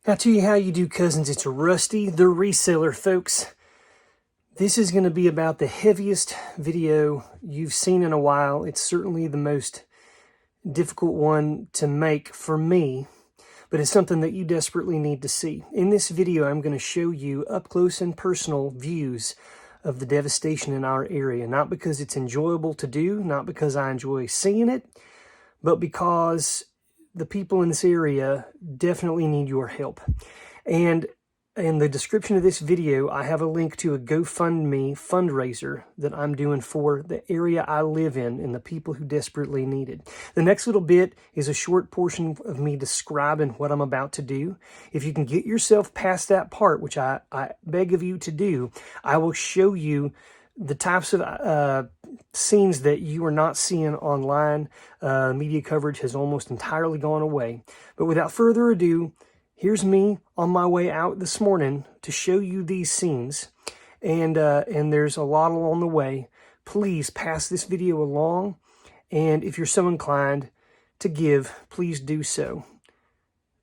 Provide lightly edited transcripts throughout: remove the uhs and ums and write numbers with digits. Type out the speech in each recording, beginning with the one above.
I'll tell you how you do, cousins. It's Rusty, the reseller, folks. This is going to be about the heaviest video you've seen in a while. It's certainly the most difficult one to make for me, but it's something that you desperately need to see. In this video, I'm going to show you up close and personal views of the devastation in our area. Not because it's enjoyable to do, not because I enjoy seeing it, but because the people in this area definitely need your help. And in the description of this video, I have a link to a GoFundMe fundraiser that I'm doing for the area I live in and the people who desperately need it. The next little bit is a short portion of me describing what I'm about to do. If you can get yourself past that part, which I beg of you to do, I will show you the types of scenes that you are not seeing online. Media coverage has almost entirely gone away. But without further ado, here's me on my way out this morning to show you these scenes. And there's a lot along the way. Please pass this video along. And if you're so inclined to give, please do so.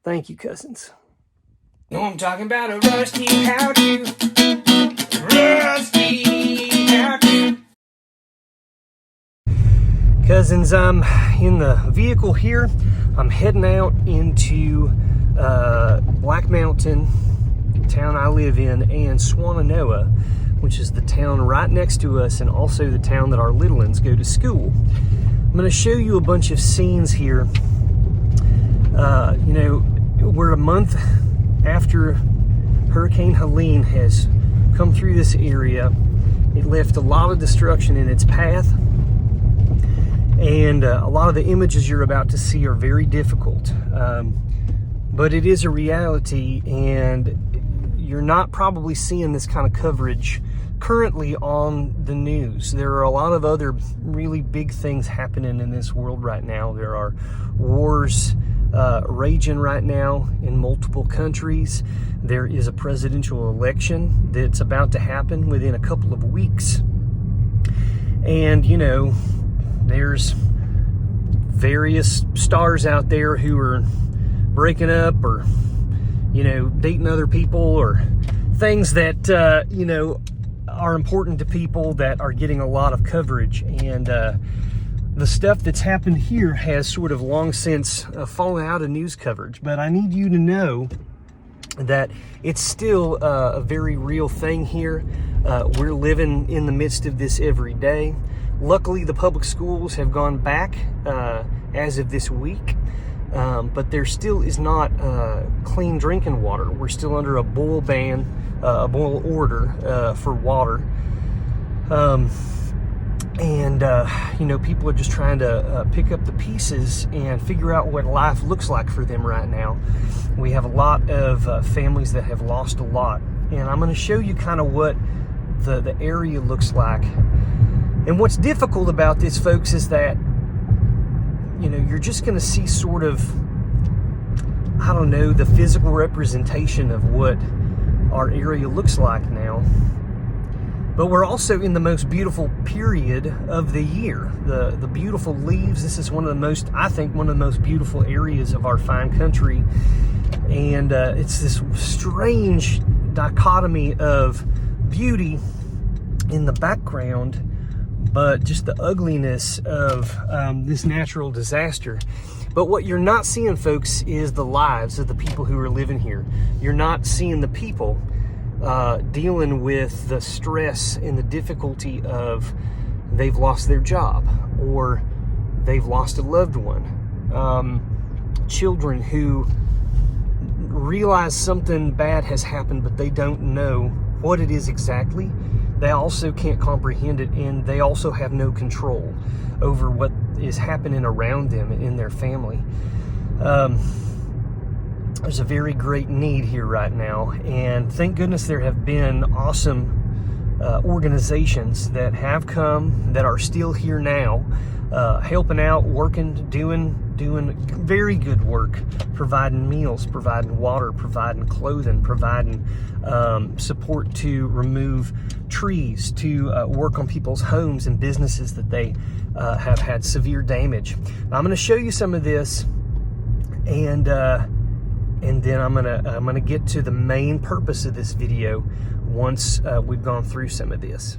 Thank you, cousins. No, I'm talking about a rusty how-to. Rusty how-to. Cousins, I'm in the vehicle here. I'm heading out into Black Mountain, the town I live in, and Swannanoa, which is the town right next to us and also the town that our little ones go to school. I'm going to show you a bunch of scenes here. You know, we're a month after Hurricane Helene has come through this area. It left a lot of destruction in its path. And a lot of the images you're about to see are very difficult. But it is a reality, and you're not probably seeing this kind of coverage currently on the news. There are a lot of other really big things happening in this world right now. There are wars raging right now in multiple countries. There is a presidential election that's about to happen within a couple of weeks. And, you know, there's various stars out there who are breaking up or, you know, dating other people or things that, you know, are important to people that are getting a lot of coverage. And the stuff that's happened here has sort of long since fallen out of news coverage. But I need you to know that it's still a very real thing here. We're living in the midst of this every day. Luckily, the public schools have gone back as of this week, but there still is not clean drinking water. We're still under a boil ban, a boil order for water. You know, people are just trying to pick up the pieces and figure out what life looks like for them right now. We have a lot of families that have lost a lot, and I'm going to show you kind of what the area looks like. And what's difficult about this, folks, is that, you know, you're just going to see sort of, I don't know, the physical representation of what our area looks like now. But we're also in the most beautiful period of the year. The beautiful leaves. This is one of the most, I think, one of the most beautiful areas of our fine country. And it's this strange dichotomy of beauty in the background, but just the ugliness of this natural disaster. But what you're not seeing, folks, is the lives of the people who are living here. You're not seeing the people dealing with the stress and the difficulty of they've lost their job or they've lost a loved one. Children who realize something bad has happened, but they don't know what it is exactly. They also can't comprehend it, and they also have no control over what is happening around them in their family. There's a very great need here right now, and thank goodness there have been awesome organizations that have come, that are still here now, helping out, working, doing very good work, providing meals, providing water, providing clothing, providing support to remove trees, to work on people's homes and businesses that they have had severe damage. Now, I'm going to show you some of this, and and then I'm gonna get to the main purpose of this video once we've gone through some of this.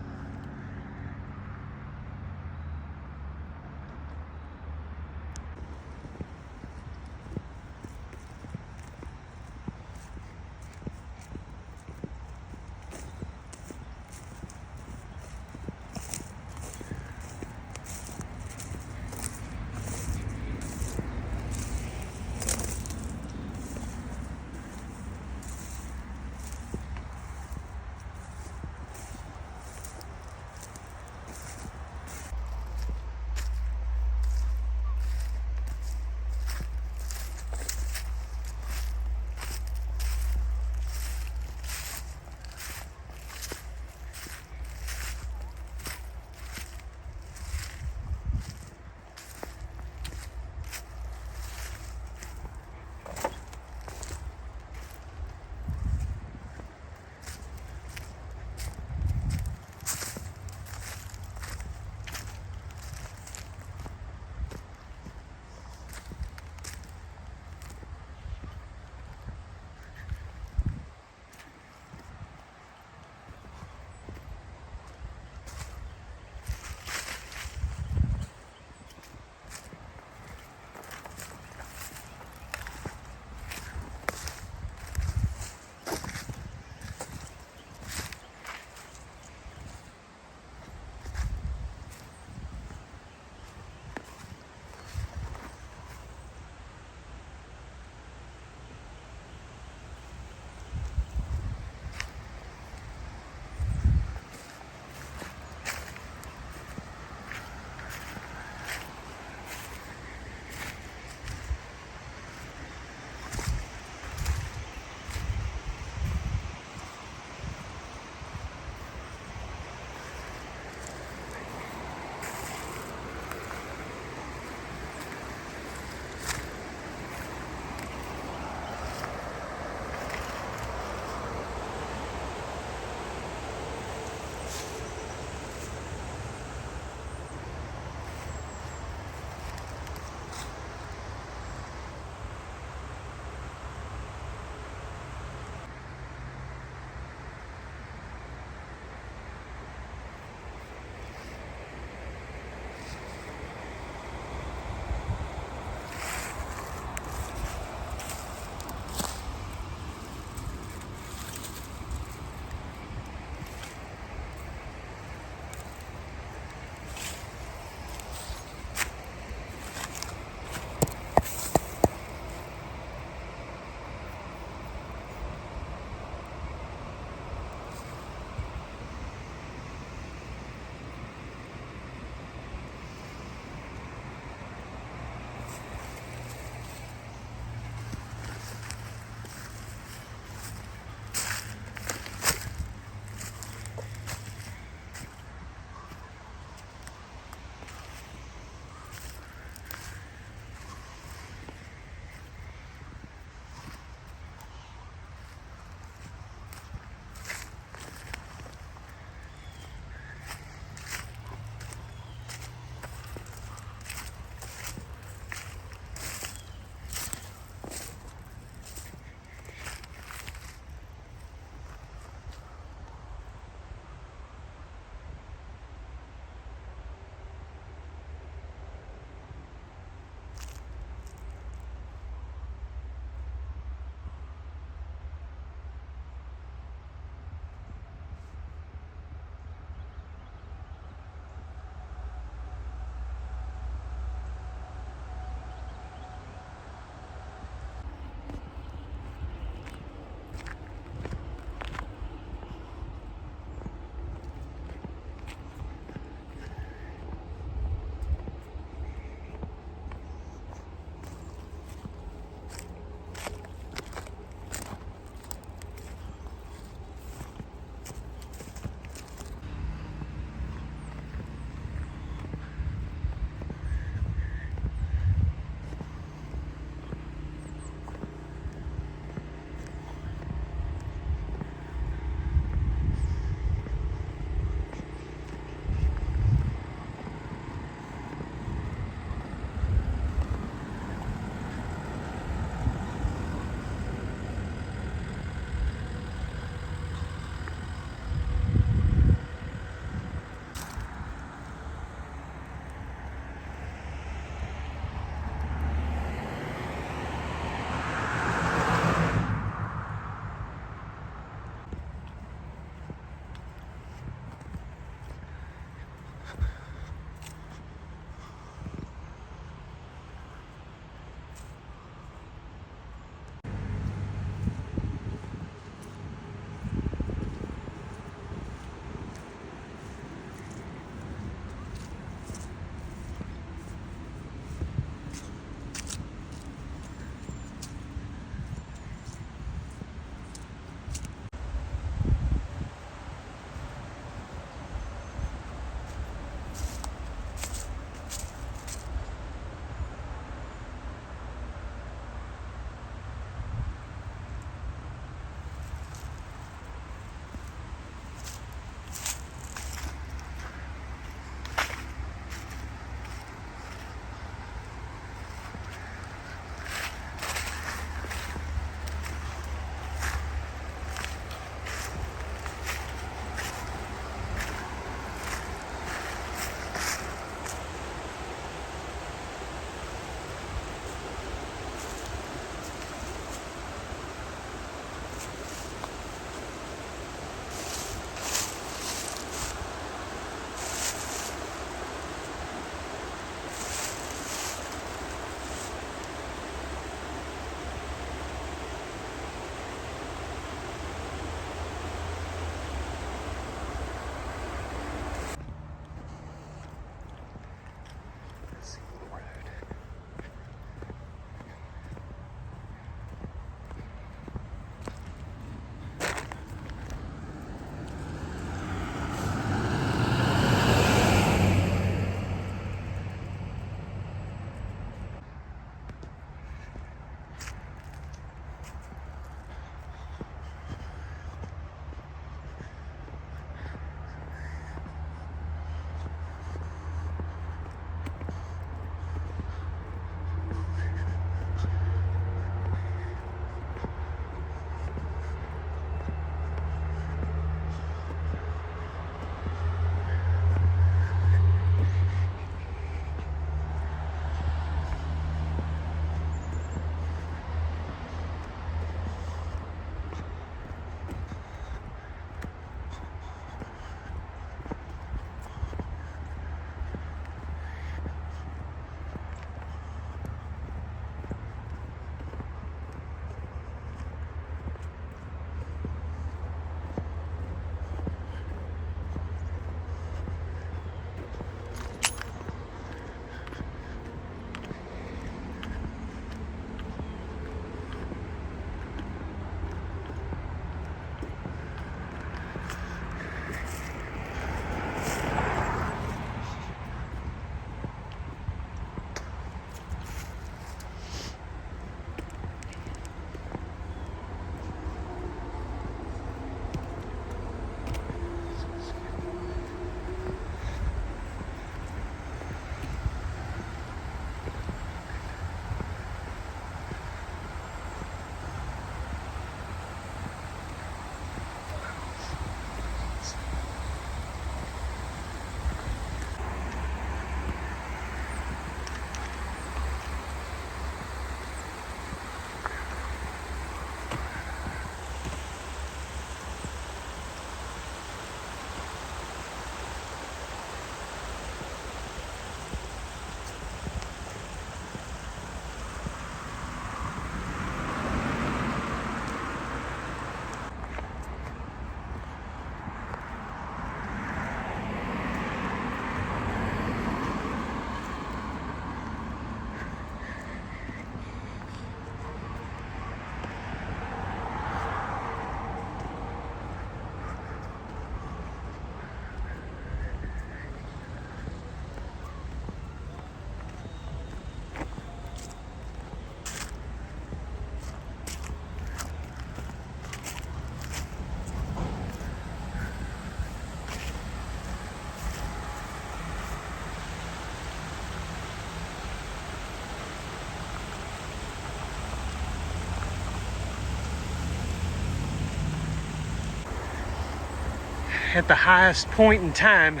at the highest point in time,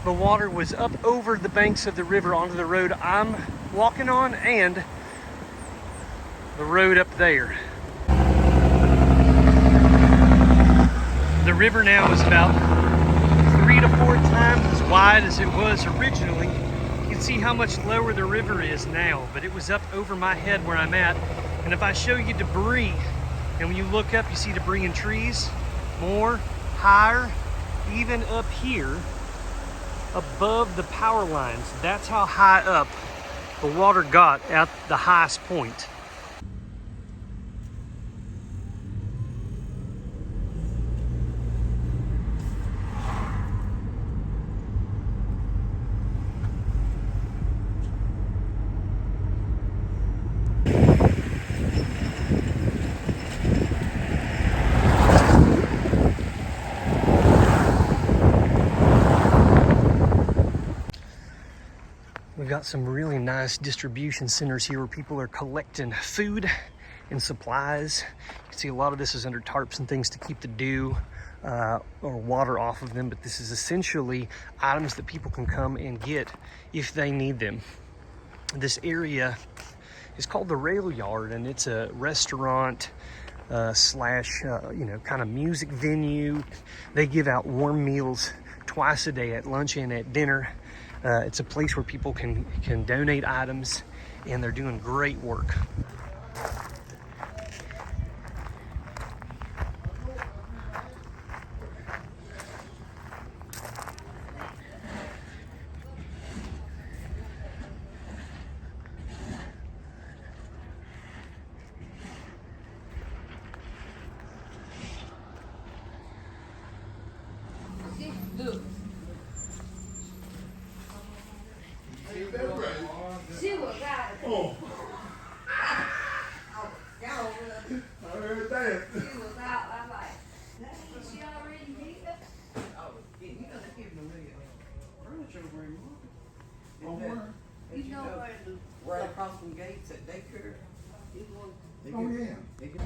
the water was up over the banks of the river onto the road I'm walking on and the road up there. The river now is about 3 to 4 times as wide as it was originally. You can see how much lower the river is now, but it was up over my head where I'm at. And if I show you debris, and when you look up, you see debris in trees, more, higher, even up here, above the power lines. That's how high up the water got at the highest point. We've got some really nice distribution centers here where people are collecting food and supplies. You can see a lot of this is under tarps and things to keep the dew or water off of them, but this is essentially items that people can come and get if they need them. This area is called the Rail Yard, and it's a restaurant slash kind of music venue. They give out warm meals twice a day, at lunch and at dinner. It's a place where people can donate items, and they're doing great work. Look. She was out. Oh. I heard that. She was out. I'm like, is she already beat up? Oh, yeah, you know they give them the furniture room. Oh, where? You know where the Right across from Gates at daycare. Oh, yeah. They give,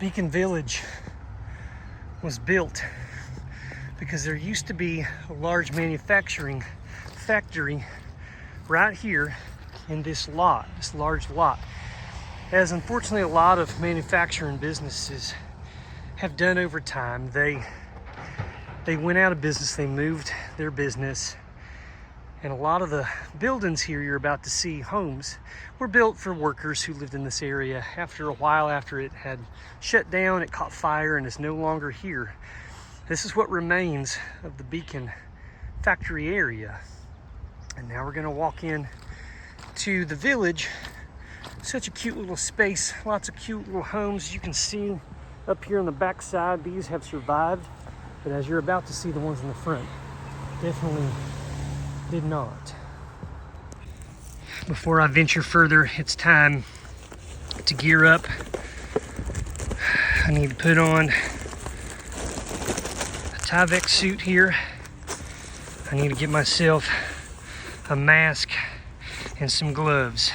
Beacon Village was built because there used to be a large manufacturing factory right here in this lot, this large lot. As unfortunately a lot of manufacturing businesses have done over time, they went out of business, they moved their business, and a lot of the buildings here you're about to see, homes, were built for workers who lived in this area. After a while, after it had shut down, it caught fire and is no longer here. This is what remains of the Beacon factory area. And now we're gonna walk in to the village. Such a cute little space, lots of cute little homes. You can see up here on the back side, these have survived, but as you're about to see, the ones in the front definitely did not. Before I venture further, it's time to gear up. I need to put on a Tyvek suit here. I need to get myself a mask and some gloves.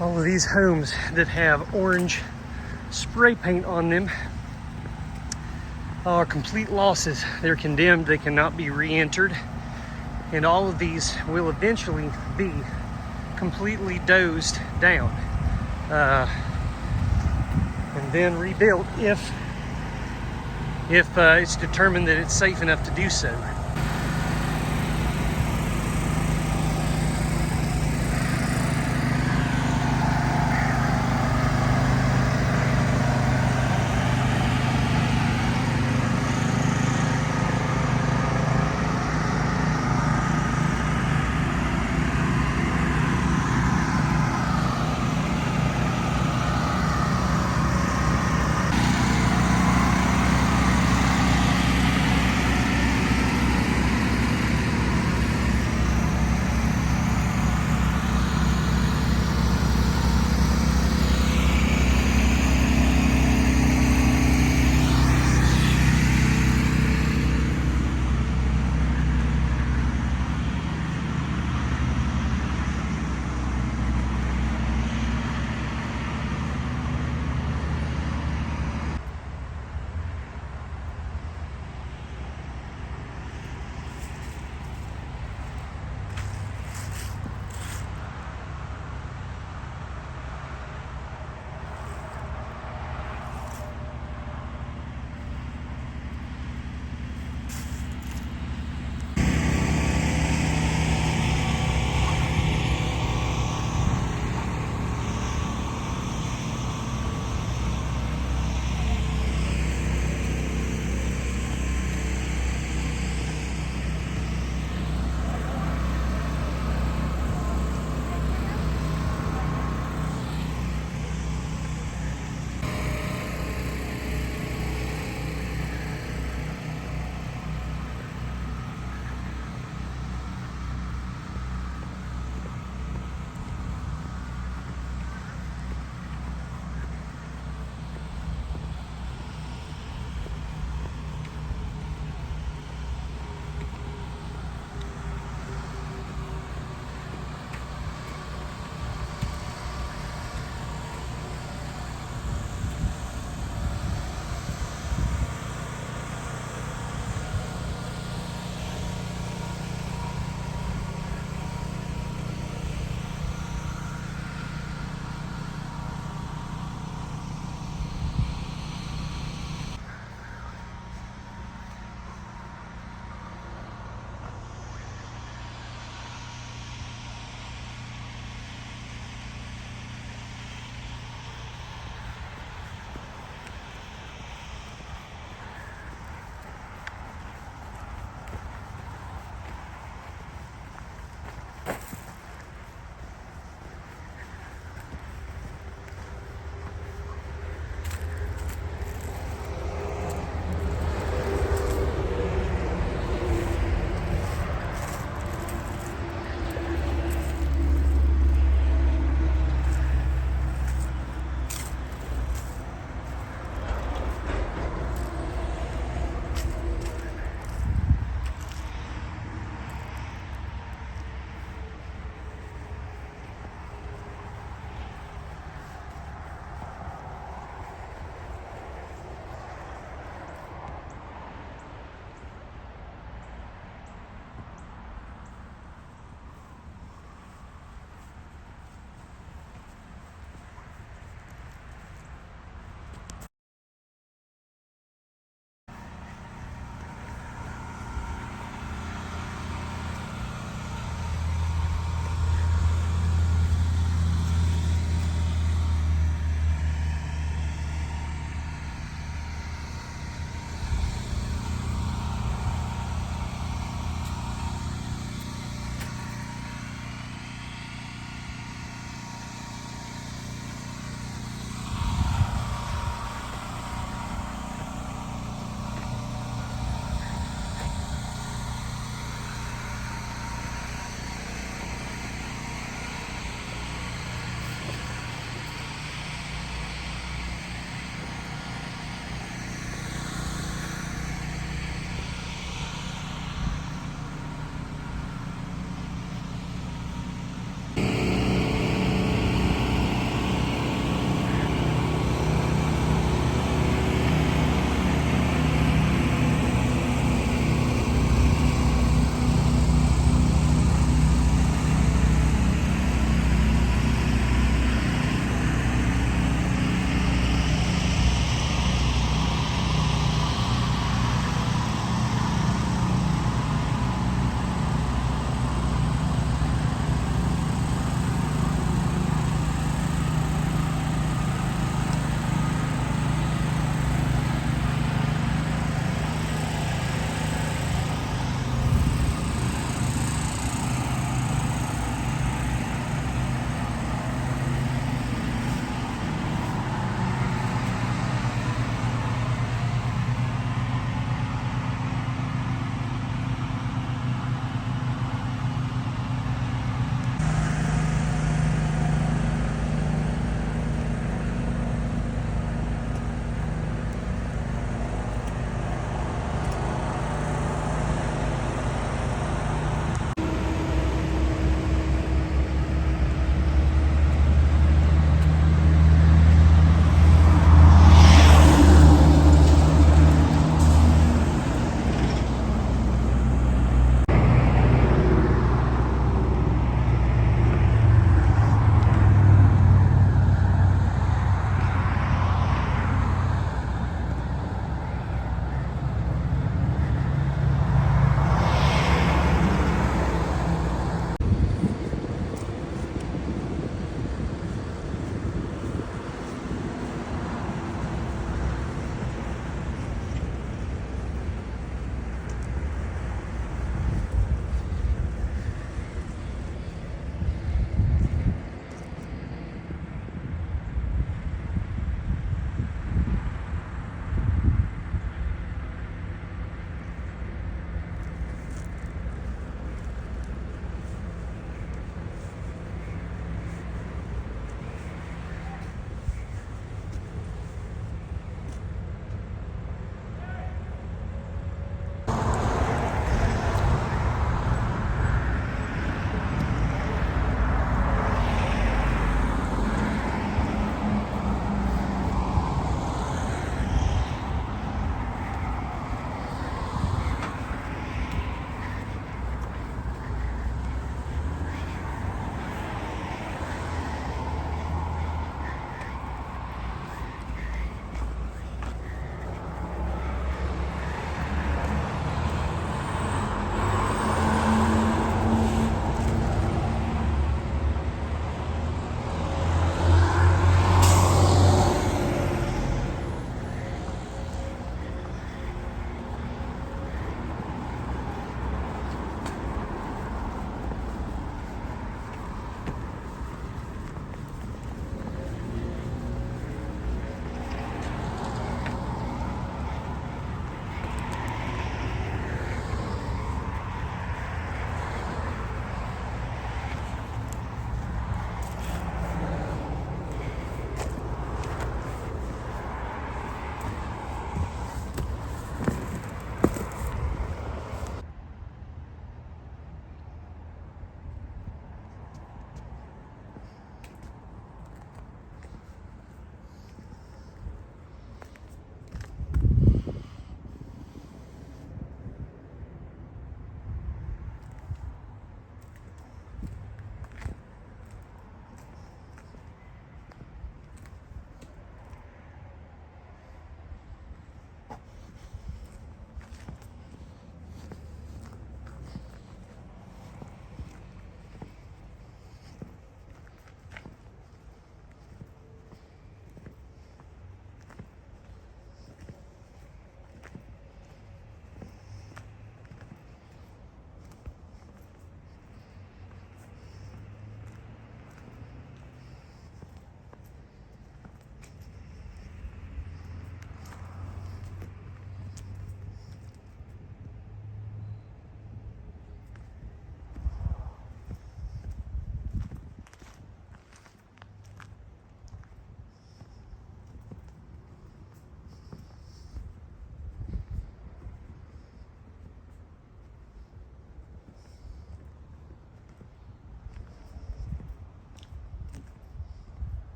All of these homes that have orange spray paint on them are complete losses. They're condemned, they cannot be re-entered. And all of these will eventually be completely dozed down and then rebuilt if it's determined that it's safe enough to do so.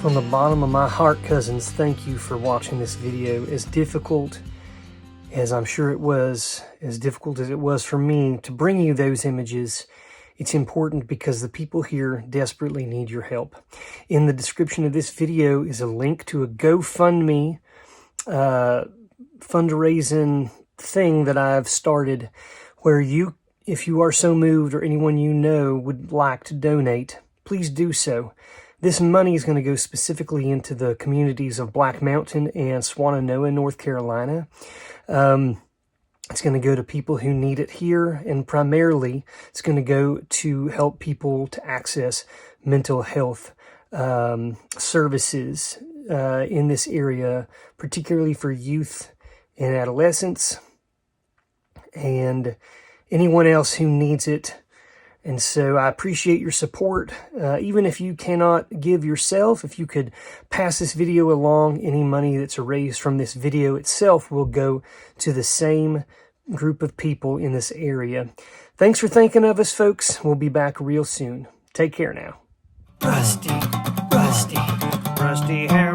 From the bottom of my heart, cousins, thank you for watching this video. As difficult as I'm sure it was, as difficult as it was for me to bring you those images, it's important because the people here desperately need your help. In the description of this video is a link to a GoFundMe fundraising thing that I've started where you, if you are so moved or anyone you know would like to donate, please do so. This money is going to go specifically into the communities of Black Mountain and Swannanoa, North Carolina. It's going to go to people who need it here, and primarily it's going to go to help people to access mental health services in this area, particularly for youth and adolescents and anyone else who needs it. And so I appreciate your support. Even if you cannot give yourself, if you could pass this video along, any money that's raised from this video itself will go to the same group of people in this area. Thanks for thinking of us, folks. We'll be back real soon. Take care now. Rusty hair.